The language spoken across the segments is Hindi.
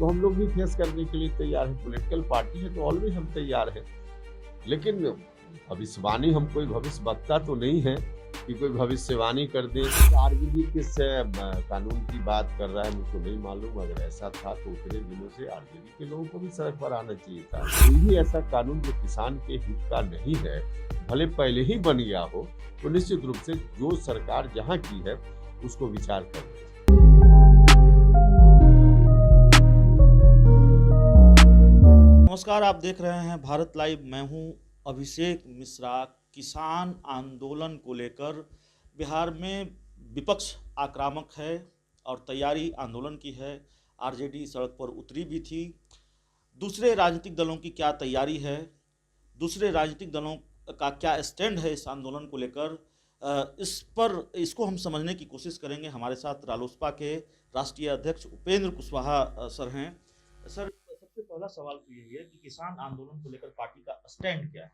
तो हम लोग भी फेस करने के लिए तैयार हैं। पॉलिटिकल पार्टी है तो ऑलवेज हम तैयार हैं। लेकिन भविष्यवाणी, हम कोई भविष्य वक्ता तो नहीं है कि कोई भविष्यवाणी कर दे। आरजेडी किस कानून की बात कर रहा है मुझको नहीं मालूम। अगर ऐसा था तो उतने दिनों से आरजेडी के लोगों को भी सड़क पर आना चाहिए था। कोई भी ऐसा कानून जो किसान के हित का नहीं है, भले पहले ही बन गया हो, तो निश्चित रूप से जो सरकार जहां की है उसको विचार करना। नमस्कार, आप देख रहे हैं भारत लाइव। मैं हूं अभिषेक मिश्रा। किसान आंदोलन को लेकर बिहार में विपक्ष आक्रामक है और तैयारी आंदोलन की है। आरजेडी सड़क पर उतरी भी थी। दूसरे राजनीतिक दलों की क्या तैयारी है, दूसरे राजनीतिक दलों का क्या स्टैंड है इस आंदोलन को लेकर, इसको हम समझने की कोशिश करेंगे। हमारे साथ रालोसपा के राष्ट्रीय अध्यक्ष उपेंद्र कुशवाहा सर हैं। सर, सबसे पहला सवाल तो यही है कि किसान आंदोलन को लेकर पार्टी का स्टैंड क्या है?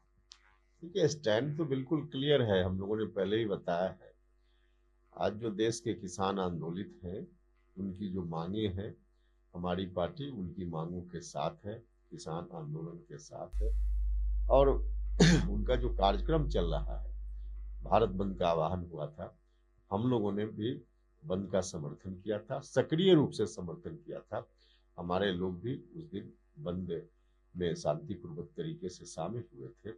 देखिए, स्टैंड तो बिल्कुल क्लियर है, हम लोगों ने पहले ही बताया है। आज जो देश के किसान आंदोलित हैं, उनकी जो मांगे हैं, हमारी पार्टी उनकी मांगों के साथ है, किसान आंदोलन के साथ है। और उनका जो कार्यक्रम चल रहा है, भारत बंद का आह्वान हुआ था, हम लोगों ने भी बंद का समर्थन किया था, सक्रिय रूप से समर्थन किया था। हमारे लोग भी उस दिन बंद में शांतिपूर्वक तरीके से शामिल हुए थे।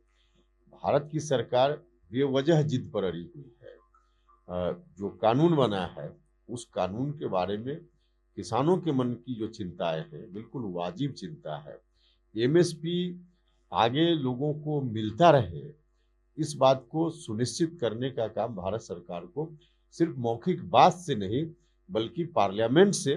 भारत की सरकार बेवजह जिद पर अड़ी हुई है। जो कानून बना है, उस कानून के बारे में किसानों के मन की जो चिंताएं हैं, बिल्कुल वाजिब चिंता है। एमएसपी आगे लोगों को मिलता रहे, इस बात को सुनिश्चित करने का काम भारत सरकार को सिर्फ मौखिक बात से नहीं, बल्कि पार्लियामेंट से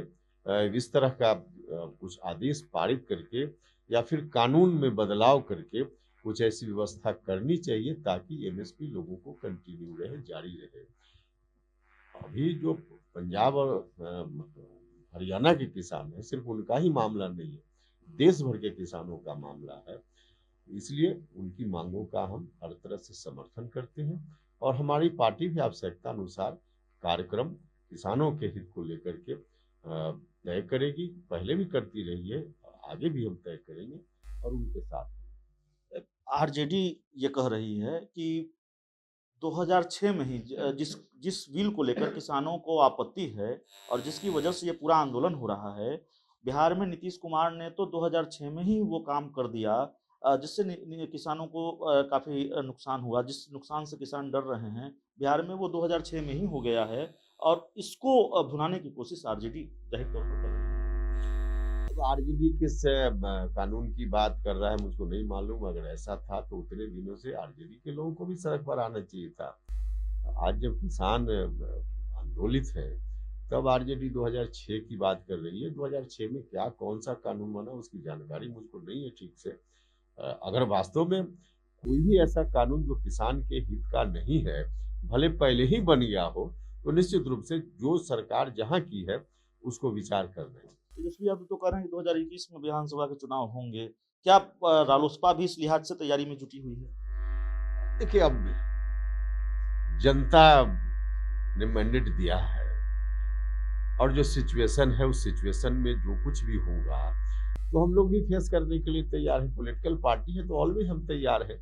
इस तरह का कुछ आदेश पारित करके या फिर कानून में बदलाव करके कुछ ऐसी व्यवस्था करनी चाहिए ताकि एमएसपी लोगों को कंटिन्यू रहे, जारी रहे। अभी जो पंजाब और हरियाणा के किसान हैं, सिर्फ उनका ही मामला नहीं है, देश भर के किसानों का मामला है। इसलिए उनकी मांगों का हम हर तरह से समर्थन करते हैं और हमारी पार्टी भी आवश्यकता अनुसार कार्यक्रम किसानों के हित को लेकर के तय करेगी। पहले भी करती रही है, आगे भी हम तय करेंगे और उनके साथ। आरजेडी ये कह रही है कि 2006 में ही जिस जिस बिल को लेकर किसानों को आपत्ति है और जिसकी वजह से ये पूरा आंदोलन हो रहा है, बिहार में नीतीश कुमार ने तो 2006 में ही वो काम कर दिया, जिससे किसानों को काफ़ी नुकसान हुआ। जिस नुकसान से किसान डर रहे हैं, बिहार में वो 2006 में ही हो गया है और इसको भुनाने की कोशिश आरजेडी जाहिर तौर पर कर रही है। आरजेडी किस कानून की बात कर रहा है मुझको नहीं मालूम। अगर ऐसा था तो उतने दिनों से आरजेडी के लोगों को भी सड़क पर आना चाहिए था। आज जब किसान आंदोलित है, तब आरजेडी 2006 की बात कर रही है। 2006 में क्या कौन सा कानून बना उसकी जानकारी मुझको नहीं है ठीक से। अगर वास्तव में कोई भी ऐसा कानून जो किसान के हित का नहीं है, भले पहले ही बन गया हो, तो निश्चित रूप से जो सरकार जहां की है उसको विचार करना है। तेजस्वी यादव तो कह रहे हैं कि 2021 में विधानसभा के चुनाव होंगे। क्या रालोसपा भी इस लिहाज से तैयारी में जुटी हुई है? देखिए, अब जनता ने मैंडेट दिया है और जो सिचुएशन है, उस सिचुएशन में जो कुछ भी होगा तो हम लोग भी फेस करने के लिए तैयार हैं। पॉलिटिकल पार्टी है तो ऑलवेज हम तैयार हैं।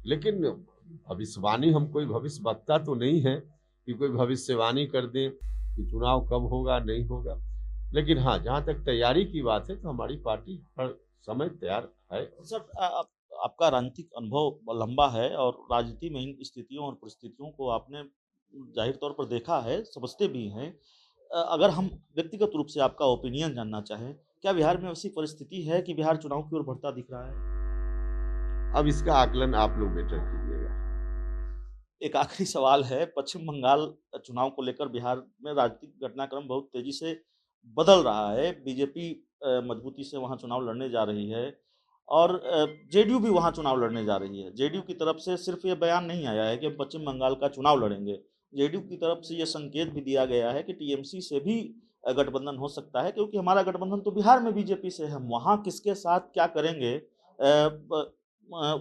लेकिन भविष्यवाणी, हम कोई भविष्य वक्ता तो नहीं है कि कोई भविष्यवाणी कर दें कि चुनाव कब होगा नहीं होगा। लेकिन हाँ, जहाँ तक तैयारी की बात है तो हमारी पार्टी हर समय तैयार है। सर, आपका राजनीतिक अनुभव लंबा है और राजनीति में इन स्थितियों और परिस्थितियों को आपने जाहिर तौर पर देखा है, समझते भी हैं। अगर हम व्यक्तिगत रूप से आपका ओपिनियन जानना चाहें, क्या बिहार में ऐसी परिस्थिति है कि बिहार चुनाव की ओर बढ़ता दिख रहा है? अब इसका आकलन आप लोग बेटर कीजिएगा। एक आखिरी सवाल है, पश्चिम बंगाल चुनाव को लेकर बिहार में राजनीतिक घटनाक्रम बहुत तेजी से बदल रहा है। बीजेपी मजबूती से वहाँ चुनाव लड़ने जा रही है और जेडीयू भी वहाँ चुनाव लड़ने जा रही है। जेडीयू की तरफ से सिर्फ ये बयान नहीं आया है कि हम पश्चिम बंगाल का चुनाव लड़ेंगे। जेडीयू की तरफ से ये संकेत भी दिया गया है कि टीएमसी से भी गठबंधन हो सकता है, क्योंकि हमारा गठबंधन तो बिहार में बीजेपी से है। हम वहाँ किसके साथ क्या करेंगे,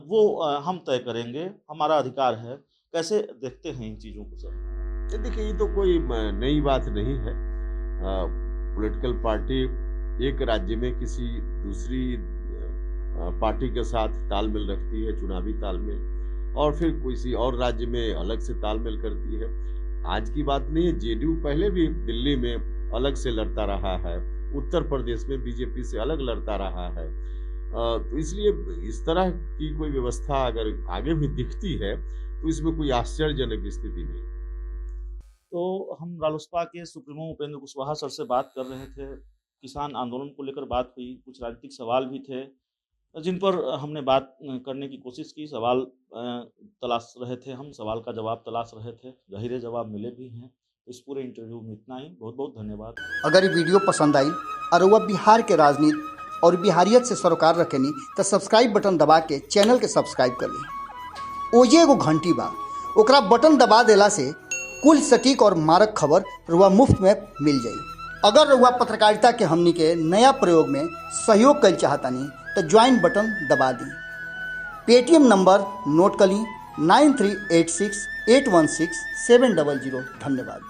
वो हम तय करेंगे, हमारा अधिकार है। कैसे देखते हैं इन चीज़ों को सर? देखिए, ये तो कोई नई बात नहीं है। पॉलिटिकल पार्टी एक राज्य में किसी दूसरी पार्टी के साथ तालमेल रखती है, चुनावी तालमेल, और फिर किसी और राज्य में अलग से तालमेल करती है। आज की बात नहीं है, जेडीयू पहले भी दिल्ली में अलग से लड़ता रहा है, उत्तर प्रदेश में बीजेपी से अलग लड़ता रहा है। तो इसलिए इस तरह की कोई व्यवस्था अगर आगे भी दिखती है तो इसमें कोई आश्चर्यजनक स्थिति नहीं। तो हम रालोसपा के सुप्रीमो उपेंद्र कुशवाहा सर से बात कर रहे थे, किसान आंदोलन को लेकर बात हुई, कुछ राजनीतिक सवाल भी थे जिन पर हमने बात करने की कोशिश की, सवाल तलाश रहे थे, हम सवाल का जवाब तलाश रहे थे, ज़ाहिर जवाब मिले भी हैं। इस पूरे इंटरव्यू में इतना ही, बहुत बहुत धन्यवाद। अगर ये वीडियो पसंद आई और वह बिहार के राजनीति और बिहारियत से सरोकार रखेनी तो सब्सक्राइब बटन दबा के चैनल के सब्सक्राइब कर ली। ओजे एगो घंटी बा, ओकरा बटन दबा देला से कुल सटीक और मारक खबर रुआ मुफ्त में मिल जाई। अगर रुआ पत्रकारिता के हमनी के नया प्रयोग में सहयोग कर चाहतानी तो ज्वाइन बटन दबा दी। पेटीएम नंबर नोट कर ली 9386816700। धन्यवाद।